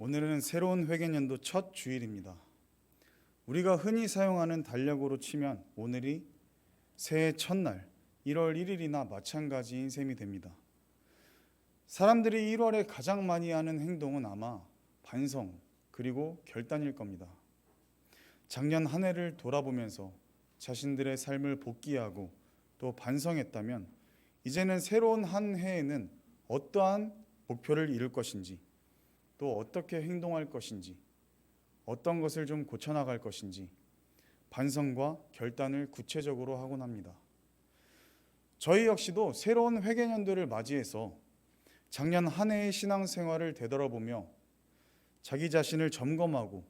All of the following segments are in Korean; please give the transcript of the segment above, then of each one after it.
오늘은 새로운 회계년도 첫 주일입니다. 우리가 흔히 사용하는 달력으로 치면 오늘이 새해 첫날 1월 1일이나 마찬가지인 셈이 됩니다. 사람들이 1월에 가장 많이 하는 행동은 아마 반성 그리고 결단일 겁니다. 작년 한 해를 돌아보면서 자신들의 삶을 복귀하고 또 반성했다면 이제는 새로운 한 해에는 어떠한 목표를 이룰 것인지, 또 어떻게 행동할 것인지, 어떤 것을 좀 고쳐나갈 것인지 반성과 결단을 구체적으로 하곤 합니다. 저희 역시도 새로운 회계년도를 맞이해서 작년 한 해의 신앙생활을 되돌아보며 자기 자신을 점검하고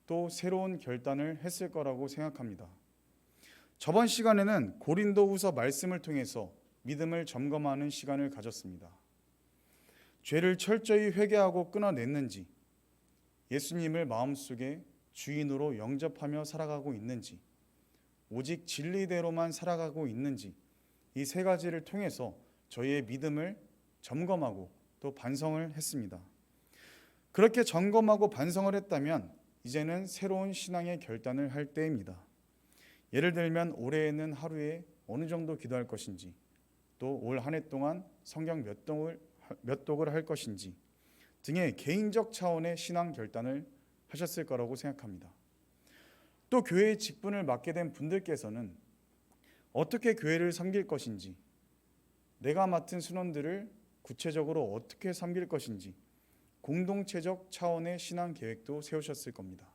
또 새로운 결단을 했을 거라고 생각합니다. 저번 시간에는 고린도후서 말씀을 통해서 믿음을 점검하는 시간을 가졌습니다. 죄를 철저히 회개하고 끊어냈는지, 예수님을 마음속에 주인으로 영접하며 살아가고 있는지, 오직 진리대로만 살아가고 있는지, 이 세 가지를 통해서 저희의 믿음을 점검하고 또 반성을 했습니다. 그렇게 점검하고 반성을 했다면 이제는 새로운 신앙의 결단을 할 때입니다. 예를 들면 올해에는 하루에 어느 정도 기도할 것인지, 또 올 한 해 동안 성경 몇 독을 할 것인지 등의 개인적 차원의 신앙 결단을 하셨을 거라고 생각합니다. 또 교회의 직분을 맡게 된 분들께서는 어떻게 교회를 섬길 것인지, 내가 맡은 순원들을 구체적으로 어떻게 섬길 것인지 공동체적 차원의 신앙 계획도 세우셨을 겁니다.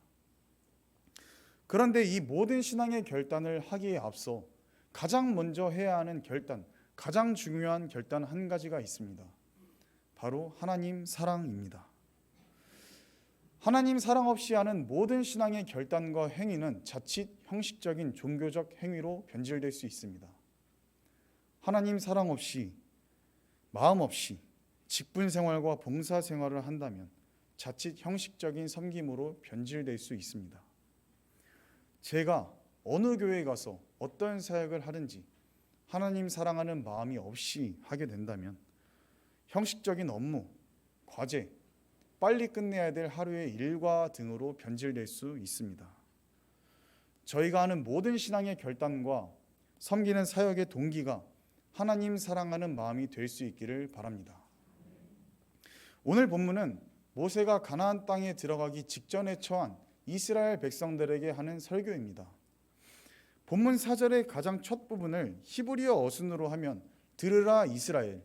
그런데 이 모든 신앙의 결단을 하기에 앞서 가장 먼저 해야 하는 결단, 가장 중요한 결단 한 가지가 있습니다. 바로 하나님 사랑입니다. 하나님 사랑 없이 하는 모든 신앙의 결단과 행위는 자칫 형식적인 종교적 행위로 변질될 수 있습니다. 하나님 사랑 없이, 마음 없이 직분 생활과 봉사 생활을 한다면 자칫 형식적인 섬김으로 변질될 수 있습니다. 제가 어느 교회에 가서 어떤 사역을 하든지 하나님 사랑하는 마음이 없이 하게 된다면 형식적인 업무, 과제, 빨리 끝내야 될 하루의 일과 등으로 변질될 수 있습니다. 저희가 하는 모든 신앙의 결단과 섬기는 사역의 동기가 하나님 사랑하는 마음이 될 수 있기를 바랍니다. 오늘 본문은 모세가 가나안 땅에 들어가기 직전에 처한 이스라엘 백성들에게 하는 설교입니다. 본문 4절의 가장 첫 부분을 히브리어 어순으로 하면 들으라 이스라엘,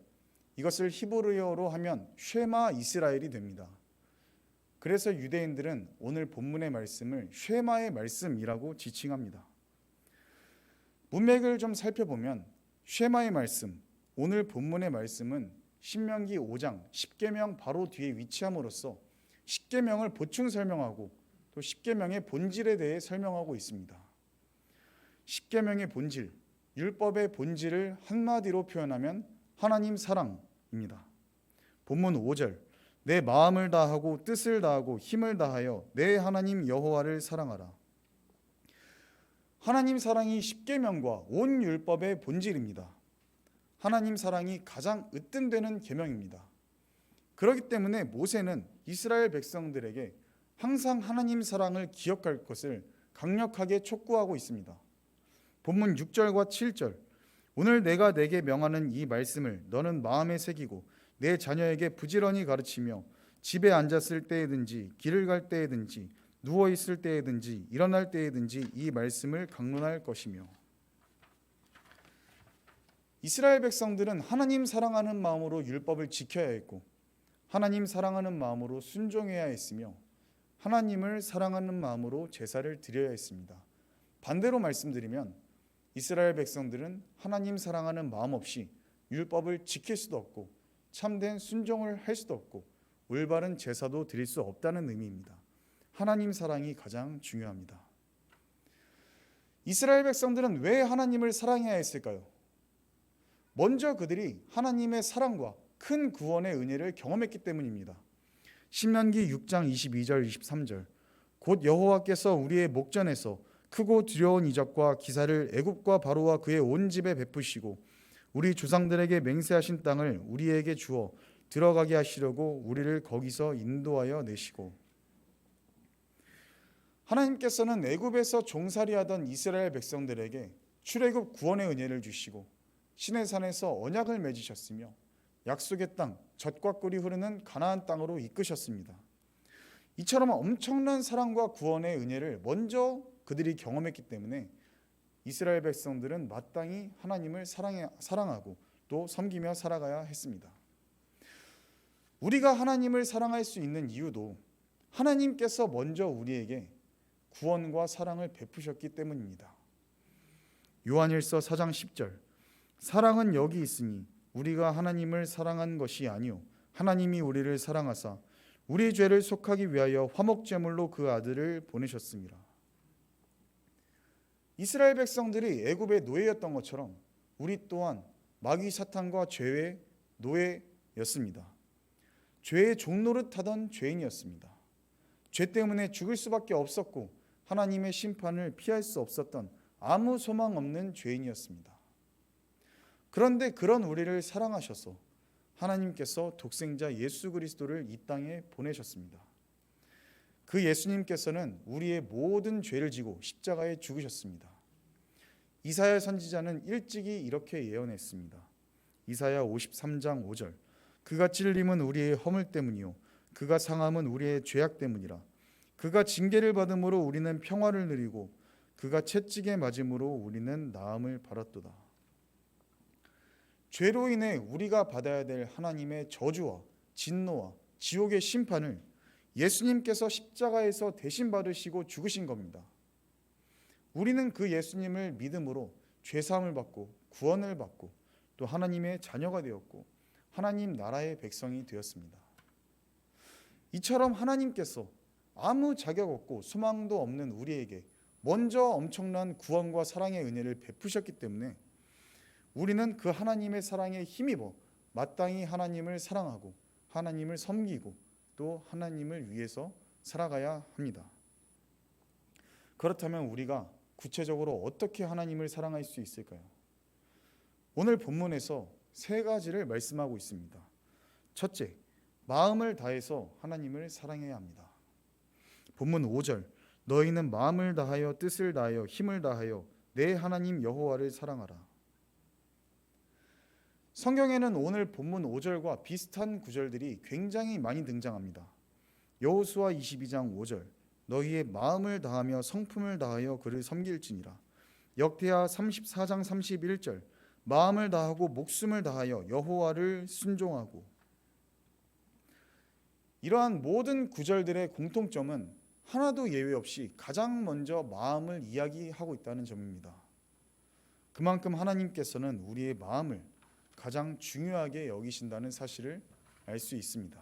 이것을 히브리어로 하면 쉐마 이스라엘이 됩니다. 그래서 유대인들은 오늘 본문의 말씀을 쉐마의 말씀이라고 지칭합니다. 문맥을 좀 살펴보면 쉐마의 말씀, 오늘 본문의 말씀은 신명기 5장 10계명 바로 뒤에 위치함으로써 10계명을 보충 설명하고 또 10계명의 본질에 대해 설명하고 있습니다. 10계명의 본질, 율법의 본질을 한마디로 표현하면 하나님 사랑입니다. 본문 5절, 내 마음을 다하고 뜻을 다하고 힘을 다하여 내 하나님 여호와를 사랑하라. 하나님 사랑이 10계명과 온 율법의 본질입니다. 하나님 사랑이 가장 으뜸되는 계명입니다. 그렇기 때문에 모세는 이스라엘 백성들에게 항상 하나님 사랑을 기억할 것을 강력하게 촉구하고 있습니다. 본문 6절과 7절, 오늘 내가 내게 명하는 이 말씀을 너는 마음에 새기고 내 자녀에게 부지런히 가르치며 집에 앉았을 때에든지 길을 갈 때에든지 누워 있을 때에든지 일어날 때에든지 이 말씀을 강론할 것이며. 이스라엘 백성들은 하나님 사랑하는 마음으로 율법을 지켜야 했고 하나님 사랑하는 마음으로 순종해야 했으며 하나님을 사랑하는 마음으로 제사를 드려야 했습니다. 반대로 말씀드리면 이스라엘 백성들은 하나님 사랑하는 마음 없이 율법을 지킬 수도 없고 참된 순종을 할 수도 없고 올바른 제사도 드릴 수 없다는 의미입니다. 하나님 사랑이 가장 중요합니다. 이스라엘 백성들은 왜 하나님을 사랑해야 했을까요? 먼저 그들이 하나님의 사랑과 큰 구원의 은혜를 경험했기 때문입니다. 신명기 6장 22절 23절, 곧 여호와께서 우리의 목전에서 크고 두려운 이적과 기사를 애굽과 바로와 그의 온 집에 베푸시고 우리 조상들에게 맹세하신 땅을 우리에게 주어 들어가게 하시려고 우리를 거기서 인도하여 내시고. 하나님께서는 애굽에서 종살이하던 이스라엘 백성들에게 출애굽 구원의 은혜를 주시고 시내산에서 언약을 맺으셨으며 약속의 땅 젖과 꿀이 흐르는 가나안 땅으로 이끄셨습니다. 이처럼 엄청난 사랑과 구원의 은혜를 먼저 그들이 경험했기 때문에 이스라엘 백성들은 마땅히 하나님을 사랑하고 또 섬기며 살아가야 했습니다. 우리가 하나님을 사랑할 수 있는 이유도 하나님께서 먼저 우리에게 구원과 사랑을 베푸셨기 때문입니다. 요한일서 4장 10절 사랑은 여기 있으니 우리가 하나님을 사랑한 것이 아니요 하나님이 우리를 사랑하사 우리 죄를 속하기 위하여 화목제물로 그 아들을 보내셨습니다. 이스라엘 백성들이 애굽의 노예였던 것처럼 우리 또한 마귀 사탄과 죄의 노예였습니다. 죄의 종노릇하던 죄인이었습니다. 죄 때문에 죽을 수밖에 없었고 하나님의 심판을 피할 수 없었던 아무 소망 없는 죄인이었습니다. 그런데 그런 우리를 사랑하셔서 하나님께서 독생자 예수 그리스도를 이 땅에 보내셨습니다. 그 예수님께서는 우리의 모든 죄를 지고 십자가에 죽으셨습니다. 이사야 선지자는 일찍이 이렇게 예언했습니다. 이사야 53장 5절 그가 찔림은 우리의 허물 때문이요 그가 상함은 우리의 죄악 때문이라. 그가 징계를 받음으로 우리는 평화를 누리고 그가 채찍에 맞음으로 우리는 나음을 받았도다. 죄로 인해 우리가 받아야 될 하나님의 저주와 진노와 지옥의 심판을 예수님께서 십자가에서 대신 받으시고 죽으신 겁니다. 우리는 그 예수님을 믿음으로 죄사함을 받고 구원을 받고 또 하나님의 자녀가 되었고 하나님 나라의 백성이 되었습니다. 이처럼 하나님께서 아무 자격 없고 소망도 없는 우리에게 먼저 엄청난 구원과 사랑의 은혜를 베푸셨기 때문에 우리는 그 하나님의 사랑에 힘입어 마땅히 하나님을 사랑하고 하나님을 섬기고 또 하나님을 위해서 살아가야 합니다. 그렇다면 우리가 구체적으로 어떻게 하나님을 사랑할 수 있을까요? 오늘 본문에서 세 가지를 말씀하고 있습니다. 첫째, 마음을 다해서 하나님을 사랑해야 합니다. 본문 5절 너희는 마음을 다하여 뜻을 다하여 힘을 다하여 내 하나님 여호와를 사랑하라. 성경에는 오늘 본문 5절과 비슷한 구절들이 굉장히 많이 등장합니다. 여호수아 22장 5절 너희의 마음을 다하며 성품을 다하여 그를 섬길지니라. 역대하 34장 31절 마음을 다하고 목숨을 다하여 여호와를 순종하고. 이러한 모든 구절들의 공통점은 하나도 예외 없이 가장 먼저 마음을 이야기하고 있다는 점입니다. 그만큼 하나님께서는 우리의 마음을 가장 중요하게 여기신다는 사실을 알 수 있습니다.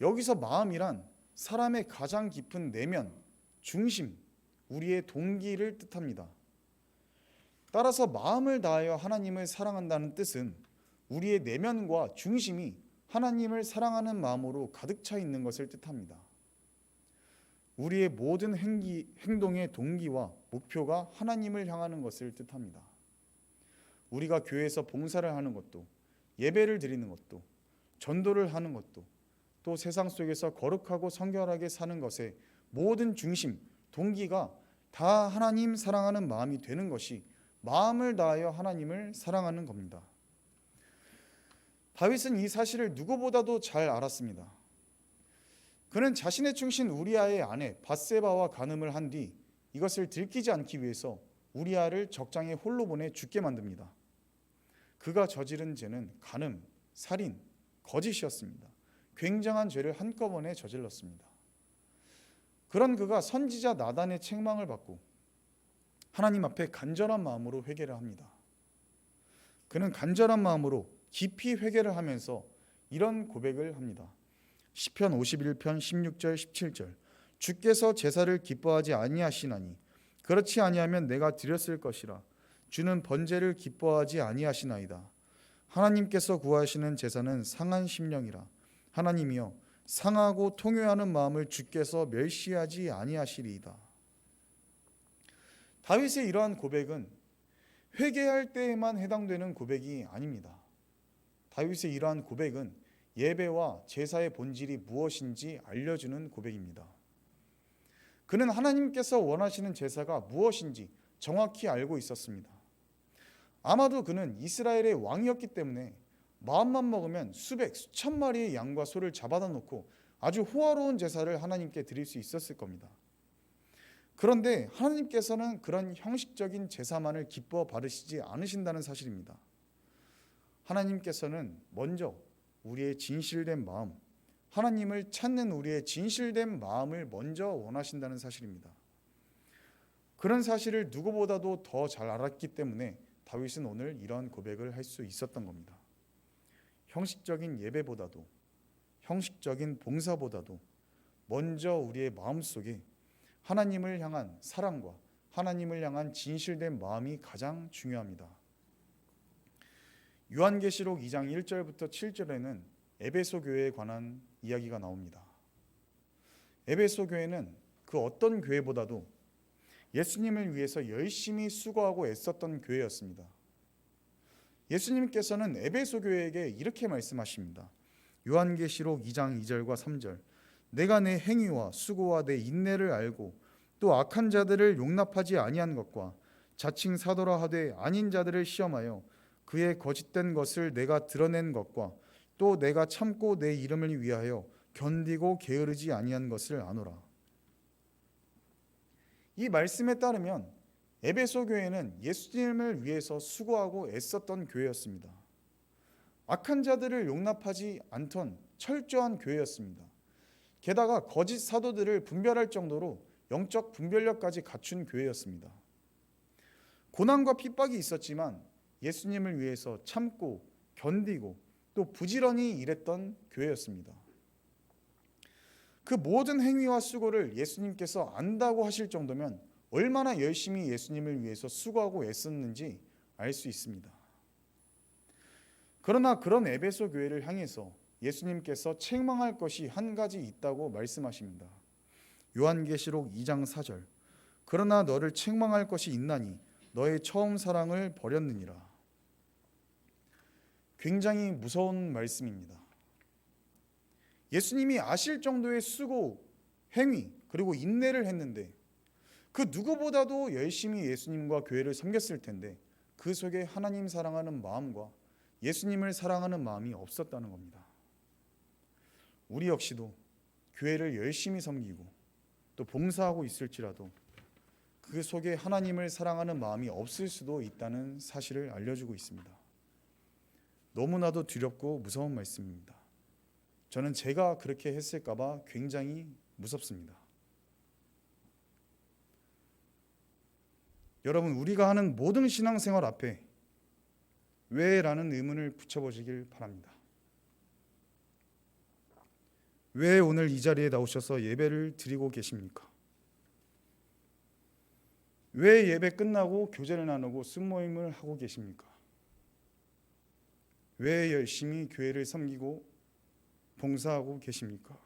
여기서 마음이란 사람의 가장 깊은 내면, 중심, 우리의 동기를 뜻합니다. 따라서 마음을 다하여 하나님을 사랑한다는 뜻은 우리의 내면과 중심이 하나님을 사랑하는 마음으로 가득 차 있는 것을 뜻합니다. 우리의 모든 행동의 동기와 목표가 하나님을 향하는 것을 뜻합니다. 우리가 교회에서 봉사를 하는 것도, 예배를 드리는 것도, 전도를 하는 것도, 또 세상 속에서 거룩하고 성결하게 사는 것의 모든 중심, 동기가 다 하나님 사랑하는 마음이 되는 것이 마음을 다하여 하나님을 사랑하는 겁니다. 다윗은 이 사실을 누구보다도 잘 알았습니다. 그는 자신의 충신 우리아의 아내 밧세바와 간음을 한 뒤 이것을 들키지 않기 위해서 우리아를 적장에 홀로 보내 죽게 만듭니다. 그가 저지른 죄는 간음, 살인, 거짓이었습니다. 굉장한 죄를 한꺼번에 저질렀습니다. 그런 그가 선지자 나단의 책망을 받고 하나님 앞에 간절한 마음으로 회개를 합니다. 그는 간절한 마음으로 깊이 회개를 하면서 이런 고백을 합니다. 시편 51편 16절 17절 주께서 제사를 기뻐하지 아니하시나니 그렇지 아니하면 내가 드렸을 것이라. 주는 번제를 기뻐하지 아니하시나이다. 하나님께서 구하시는 제사는 상한 심령이라. 하나님이여 상하고 통회하는 마음을 주께서 멸시하지 아니하시리이다. 다윗의 이러한 고백은 회개할 때에만 해당되는 고백이 아닙니다. 다윗의 이러한 고백은 예배와 제사의 본질이 무엇인지 알려주는 고백입니다. 그는 하나님께서 원하시는 제사가 무엇인지 정확히 알고 있었습니다. 아마도 그는 이스라엘의 왕이었기 때문에 마음만 먹으면 수백, 수천 마리의 양과 소를 잡아다 놓고 아주 호화로운 제사를 하나님께 드릴 수 있었을 겁니다. 그런데 하나님께서는 그런 형식적인 제사만을 기뻐 받으시지 않으신다는 사실입니다. 하나님께서는 먼저 우리의 진실된 마음, 하나님을 찾는 우리의 진실된 마음을 먼저 원하신다는 사실입니다. 그런 사실을 누구보다도 더 잘 알았기 때문에 다윗은 오늘 이런 고백을 할 수 있었던 겁니다. 형식적인 예배보다도, 형식적인 봉사보다도 먼저 우리의 마음속에 하나님을 향한 사랑과 하나님을 향한 진실된 마음이 가장 중요합니다. 요한계시록 2장 1절부터 7절에는 에베소 교회에 관한 이야기가 나옵니다. 에베소 교회는 그 어떤 교회보다도 예수님을 위해서 열심히 수고하고 애썼던 교회였습니다. 예수님께서는 에베소 교회에게 이렇게 말씀하십니다. 요한계시록 2장 2절과 3절. 내가 내 행위와 수고와 내 인내를 알고 또 악한 자들을 용납하지 아니한 것과 자칭 사도라 하되 아닌 자들을 시험하여 그의 거짓된 것을 내가 드러낸 것과 또 내가 참고 내 이름을 위하여 견디고 게으르지 아니한 것을 아노라. 이 말씀에 따르면 에베소 교회는 예수님을 위해서 수고하고 애썼던 교회였습니다. 악한 자들을 용납하지 않던 철저한 교회였습니다. 게다가 거짓 사도들을 분별할 정도로 영적 분별력까지 갖춘 교회였습니다. 고난과 핍박이 있었지만 예수님을 위해서 참고 견디고 또 부지런히 일했던 교회였습니다. 그 모든 행위와 수고를 예수님께서 안다고 하실 정도면 얼마나 열심히 예수님을 위해서 수고하고 애썼는지 알 수 있습니다. 그러나 그런 에베소 교회를 향해서 예수님께서 책망할 것이 한 가지 있다고 말씀하십니다. 요한계시록 2장 4절. 그러나 너를 책망할 것이 있나니 너의 처음 사랑을 버렸느니라. 굉장히 무서운 말씀입니다. 예수님이 아실 정도의 수고, 행위, 그리고 인내를 했는데 그 누구보다도 열심히 예수님과 교회를 섬겼을 텐데 그 속에 하나님 사랑하는 마음과 예수님을 사랑하는 마음이 없었다는 겁니다. 우리 역시도 교회를 열심히 섬기고 또 봉사하고 있을지라도 그 속에 하나님을 사랑하는 마음이 없을 수도 있다는 사실을 알려주고 있습니다. 너무나도 두렵고 무서운 말씀입니다. 저는 제가 그렇게 했을까 봐 굉장히 무섭습니다. 여러분, 우리가 하는 모든 신앙생활 앞에 왜라는 의문을 붙여보시길 바랍니다. 왜 오늘 이 자리에 나오셔서 예배를 드리고 계십니까? 왜 예배 끝나고 교제를 나누고 순모임을 하고 계십니까? 왜 열심히 교회를 섬기고 봉사하고 계십니까?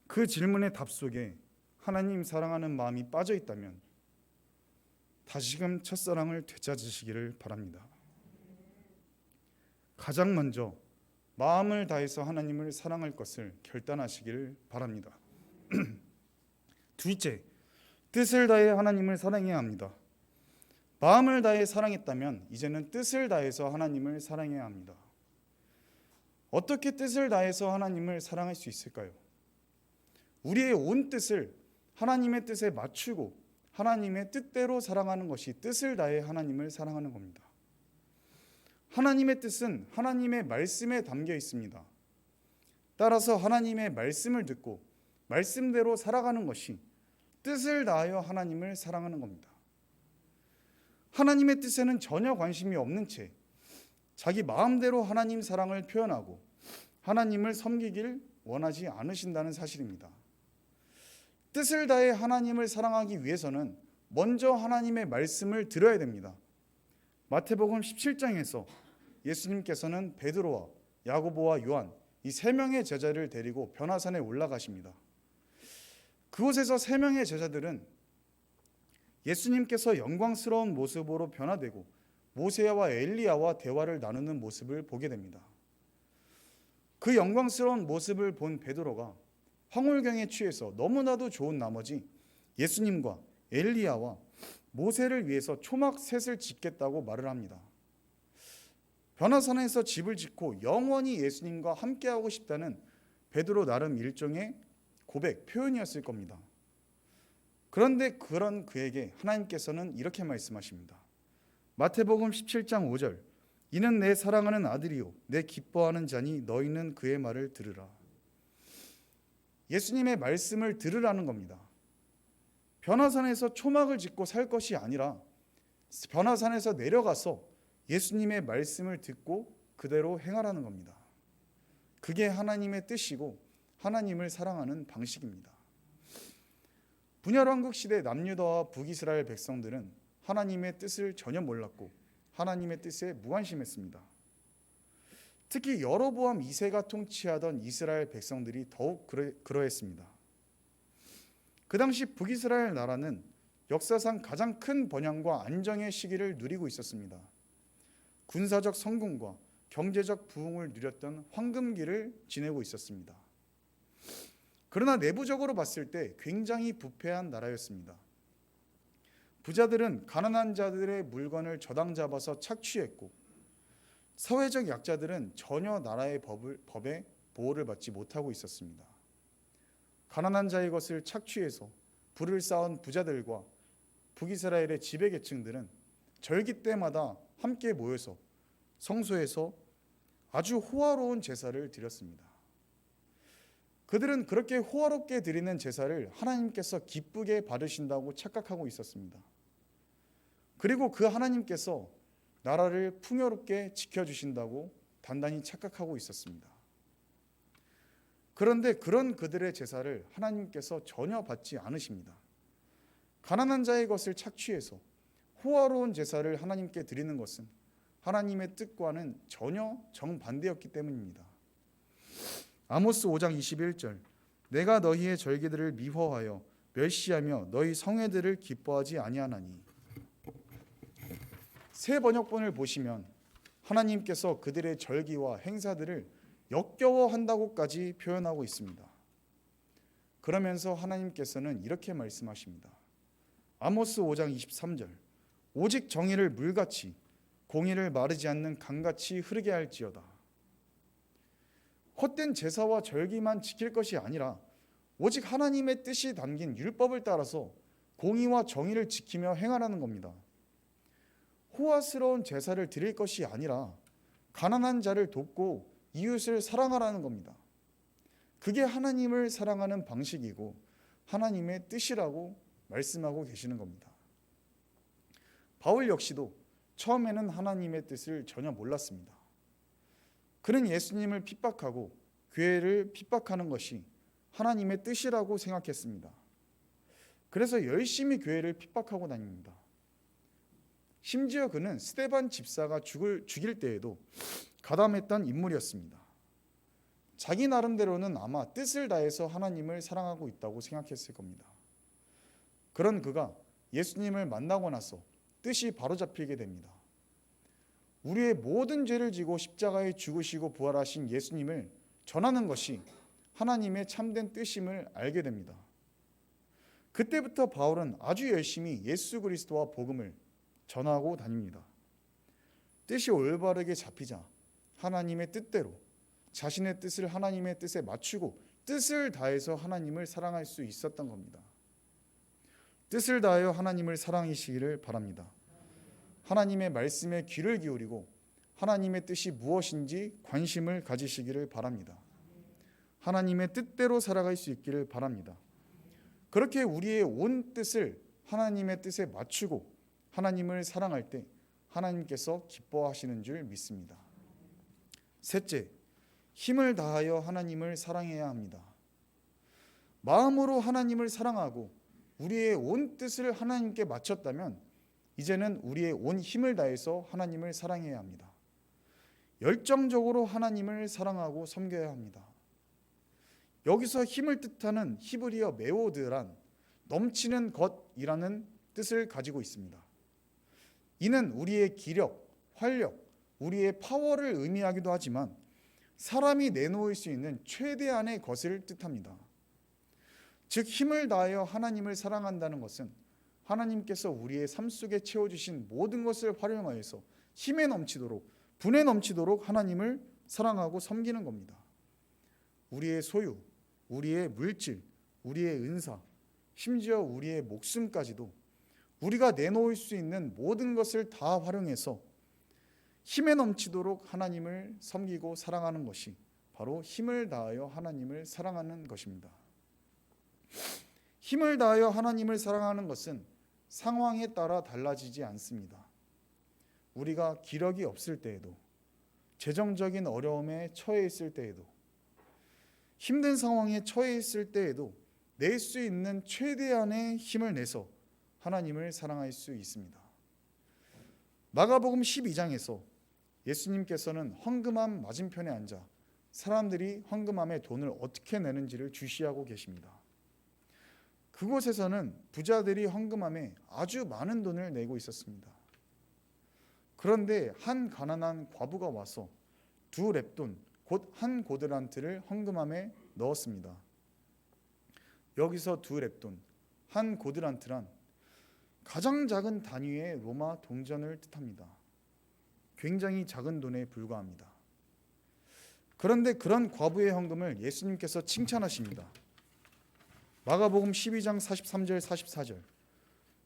그 질문의 답 속에 하나님 사랑하는 마음이 빠져 있다면 다시금 첫사랑을 되찾으시기를 바랍니다. 가장 먼저 마음을 다해서 하나님을 사랑할 것을 결단하시기를 바랍니다. 둘째, 뜻을 다해 하나님을 사랑해야 합니다. 마음을 다해 사랑했다면 이제는 뜻을 다해서 하나님을 사랑해야 합니다. 어떻게 뜻을 다해서 하나님을 사랑할 수 있을까요? 우리의 온 뜻을 하나님의 뜻에 맞추고 하나님의 뜻대로 사랑하는 것이 뜻을 다해 하나님을 사랑하는 겁니다. 하나님의 뜻은 하나님의 말씀에 담겨 있습니다. 따라서 하나님의 말씀을 듣고 말씀대로 살아가는 것이 뜻을 다하여 하나님을 사랑하는 겁니다. 하나님의 뜻에는 전혀 관심이 없는 채 자기 마음대로 하나님 사랑을 표현하고 하나님을 섬기길 원하지 않으신다는 사실입니다. 뜻을 다해 하나님을 사랑하기 위해서는 먼저 하나님의 말씀을 들어야 됩니다. 마태복음 17장에서 예수님께서는 베드로와 야고보와 요한 이 세 명의 제자를 데리고 변화산에 올라가십니다. 그곳에서 세 명의 제자들은 예수님께서 영광스러운 모습으로 변화되고 모세와 엘리야와 대화를 나누는 모습을 보게 됩니다. 그 영광스러운 모습을 본 베드로가 황홀경에 취해서 너무나도 좋은 나머지 예수님과 엘리야와 모세를 위해서 초막셋을 짓겠다고 말을 합니다. 변화산에서 집을 짓고 영원히 예수님과 함께하고 싶다는 베드로 나름 일종의 고백, 표현이었을 겁니다. 그런데 그런 그에게 하나님께서는 이렇게 말씀하십니다. 마태복음 17장 5절, 이는 내 사랑하는 아들이요 내 기뻐하는 자니 너희는 그의 말을 들으라. 예수님의 말씀을 들으라는 겁니다. 변화산에서 초막을 짓고 살 것이 아니라 변화산에서 내려가서 예수님의 말씀을 듣고 그대로 행하라는 겁니다. 그게 하나님의 뜻이고 하나님을 사랑하는 방식입니다. 분열왕국 시대 남유다와 북이스라엘 백성들은 하나님의 뜻을 전혀 몰랐고 하나님의 뜻에 무관심했습니다. 특히 여로보암 2세가 통치하던 이스라엘 백성들이 더욱 그러했습니다. 그 당시 북이스라엘 나라는 역사상 가장 큰 번영과 안정의 시기를 누리고 있었습니다. 군사적 성공과 경제적 부흥을 누렸던 황금기를 지내고 있었습니다. 그러나 내부적으로 봤을 때 굉장히 부패한 나라였습니다. 부자들은 가난한 자들의 물건을 저당 잡아서 착취했고 사회적 약자들은 전혀 나라의 법에 보호를 받지 못하고 있었습니다. 가난한 자의 것을 착취해서 부를 쌓은 부자들과 북이스라엘의 지배계층들은 절기 때마다 함께 모여서 성소에서 아주 호화로운 제사를 드렸습니다. 그들은 그렇게 호화롭게 드리는 제사를 하나님께서 기쁘게 받으신다고 착각하고 있었습니다. 그리고 그 하나님께서 나라를 풍요롭게 지켜주신다고 단단히 착각하고 있었습니다. 그런데 그런 그들의 제사를 하나님께서 전혀 받지 않으십니다. 가난한 자의 것을 착취해서 호화로운 제사를 하나님께 드리는 것은 하나님의 뜻과는 전혀 정반대였기 때문입니다. 아모스 5장 21절, 내가 너희의 절기들을 미워하여 멸시하며 너희 성회들을 기뻐하지 아니하나니. 새 번역본을 보시면 하나님께서 그들의 절기와 행사들을 역겨워한다고까지 표현하고 있습니다. 그러면서 하나님께서는 이렇게 말씀하십니다. 아모스 5장 23절, 오직 정의를 물같이 공의를 마르지 않는 강같이 흐르게 할지어다. 헛된 제사와 절기만 지킬 것이 아니라 오직 하나님의 뜻이 담긴 율법을 따라서 공의와 정의를 지키며 행하라는 겁니다. 호화스러운 제사를 드릴 것이 아니라 가난한 자를 돕고 이웃을 사랑하라는 겁니다. 그게 하나님을 사랑하는 방식이고 하나님의 뜻이라고 말씀하고 계시는 겁니다. 바울 역시도 처음에는 하나님의 뜻을 전혀 몰랐습니다. 그는 예수님을 핍박하고 교회를 핍박하는 것이 하나님의 뜻이라고 생각했습니다. 그래서 열심히 교회를 핍박하고 다닙니다. 심지어 그는 스데반 집사가 죽일 때에도 가담했던 인물이었습니다. 자기 나름대로는 아마 뜻을 다해서 하나님을 사랑하고 있다고 생각했을 겁니다. 그런 그가 예수님을 만나고 나서 뜻이 바로잡히게 됩니다. 우리의 모든 죄를 지고 십자가에 죽으시고 부활하신 예수님을 전하는 것이 하나님의 참된 뜻임을 알게 됩니다. 그때부터 바울은 아주 열심히 예수 그리스도와 복음을 전하고 다닙니다. 뜻이 올바르게 잡히자 하나님의 뜻대로 자신의 뜻을 하나님의 뜻에 맞추고 뜻을 다해서 하나님을 사랑할 수 있었던 겁니다. 뜻을 다하여 하나님을 사랑하시기를 바랍니다. 하나님의 말씀에 귀를 기울이고 하나님의 뜻이 무엇인지 관심을 가지시기를 바랍니다. 하나님의 뜻대로 살아갈 수 있기를 바랍니다. 그렇게 우리의 온 뜻을 하나님의 뜻에 맞추고 하나님을 사랑할 때 하나님께서 기뻐하시는 줄 믿습니다. 셋째, 힘을 다하여 하나님을 사랑해야 합니다. 마음으로 하나님을 사랑하고 우리의 온 뜻을 하나님께 맞췄다면 이제는 우리의 온 힘을 다해서 하나님을 사랑해야 합니다. 열정적으로 하나님을 사랑하고 섬겨야 합니다. 여기서 힘을 뜻하는 히브리어 메오드란 넘치는 것이라는 뜻을 가지고 있습니다. 이는 우리의 기력, 활력, 우리의 파워를 의미하기도 하지만 사람이 내놓을 수 있는 최대한의 것을 뜻합니다. 즉 힘을 다하여 하나님을 사랑한다는 것은 하나님께서 우리의 삶 속에 채워주신 모든 것을 활용하여서 힘에 넘치도록, 분에 넘치도록 하나님을 사랑하고 섬기는 겁니다. 우리의 소유, 우리의 물질, 우리의 은사, 심지어 우리의 목숨까지도 우리가 내놓을 수 있는 모든 것을 다 활용해서 힘에 넘치도록 하나님을 섬기고 사랑하는 것이 바로 힘을 다하여 하나님을 사랑하는 것입니다. 힘을 다하여 하나님을 사랑하는 것은 상황에 따라 달라지지 않습니다. 우리가 기력이 없을 때에도, 재정적인 어려움에 처해 있을 때에도, 힘든 상황에 처해 있을 때에도 낼 수 있는 최대한의 힘을 내서 하나님을 사랑할 수 있습니다. 마가복음 12장에서 예수님께서는 헌금함 맞은편에 앉아 사람들이 헌금함에 돈을 어떻게 내는지를 주시하고 계십니다. 그곳에서는 부자들이 헌금함에 아주 많은 돈을 내고 있었습니다. 그런데 한 가난한 과부가 와서 2렙돈, 곧 한 고드란트를 헌금함에 넣었습니다. 여기서 2렙돈, 한 고드란트란 가장 작은 단위의 로마 동전을 뜻합니다. 굉장히 작은 돈에 불과합니다. 그런데 그런 과부의 헌금을 예수님께서 칭찬하십니다. 마가복음 12장 43절 44절,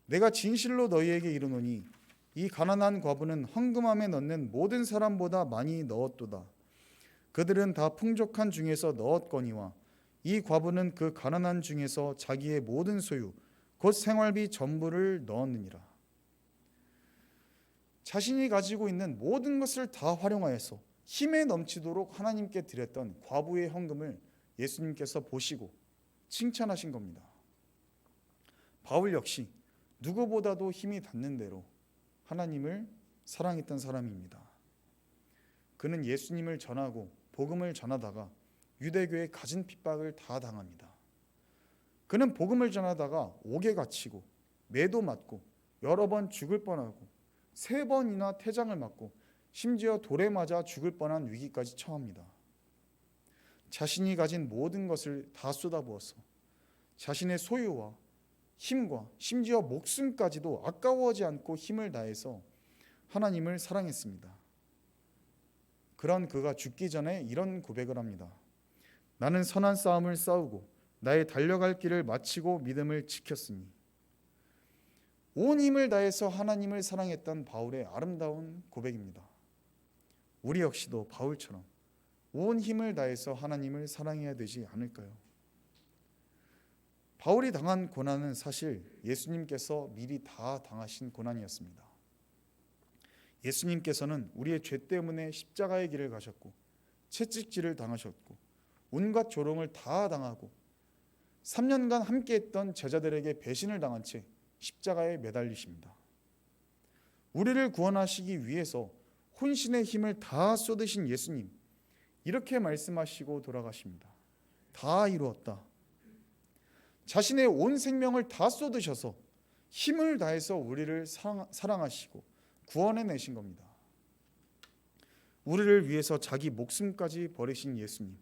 내가 진실로 너희에게 이르노니 이 가난한 과부는 헌금함에 넣는 모든 사람보다 많이 넣었도다. 그들은 다 풍족한 중에서 넣었거니와 이 과부는 그 가난한 중에서 자기의 모든 소유 곧 생활비 전부를 넣었느니라. 자신이 가지고 있는 모든 것을 다 활용하여서 힘에 넘치도록 하나님께 드렸던 과부의 헌금을 예수님께서 보시고 칭찬하신 겁니다. 바울 역시 누구보다도 힘이 닿는 대로 하나님을 사랑했던 사람입니다. 그는 예수님을 전하고 복음을 전하다가 유대교의 갖은 핍박을 다 당합니다. 그는 복음을 전하다가 옥에 갇히고 매도 맞고 여러 번 죽을 뻔하고 3번이나 태장을 맞고 심지어 돌에 맞아 죽을 뻔한 위기까지 처합니다. 자신이 가진 모든 것을 다 쏟아부어서 자신의 소유와 힘과 심지어 목숨까지도 아까워하지 않고 힘을 다해서 하나님을 사랑했습니다. 그런 그가 죽기 전에 이런 고백을 합니다. 나는 선한 싸움을 싸우고 나의 달려갈 길을 마치고 믿음을 지켰으니. 온 힘을 다해서 하나님을 사랑했던 바울의 아름다운 고백입니다. 우리 역시도 바울처럼 온 힘을 다해서 하나님을 사랑해야 되지 않을까요? 바울이 당한 고난은 사실 예수님께서 미리 다 당하신 고난이었습니다. 예수님께서는 우리의 죄 때문에 십자가의 길을 가셨고 채찍질을 당하셨고 온갖 조롱을 다 당하고 3년간 함께했던 제자들에게 배신을 당한 채 십자가에 매달리십니다. 우리를 구원하시기 위해서 혼신의 힘을 다 쏟으신 예수님, 이렇게 말씀하시고 돌아가십니다. 다 이루었다. 자신의 온 생명을 다 쏟으셔서 힘을 다해서 우리를 사랑하시고 구원해내신 겁니다. 우리를 위해서 자기 목숨까지 버리신 예수님,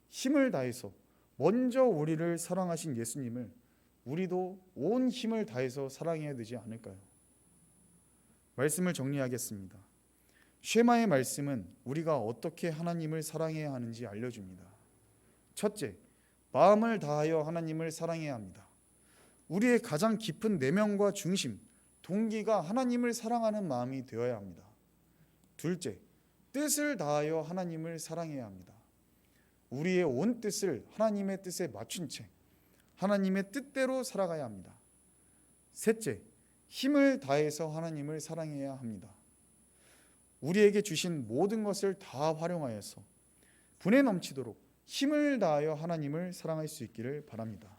힘을 다해서 먼저 우리를 사랑하신 예수님을 우리도 온 힘을 다해서 사랑해야 되지 않을까요? 말씀을 정리하겠습니다. 쉐마의 말씀은 우리가 어떻게 하나님을 사랑해야 하는지 알려줍니다. 첫째, 마음을 다하여 하나님을 사랑해야 합니다. 우리의 가장 깊은 내면과 중심, 동기가 하나님을 사랑하는 마음이 되어야 합니다. 둘째, 뜻을 다하여 하나님을 사랑해야 합니다. 우리의 온 뜻을 하나님의 뜻에 맞춘 채 하나님의 뜻대로 살아가야 합니다. 셋째, 힘을 다해서 하나님을 사랑해야 합니다. 우리에게 주신 모든 것을 다 활용하여서 분에 넘치도록 힘을 다하여 하나님을 사랑할 수 있기를 바랍니다.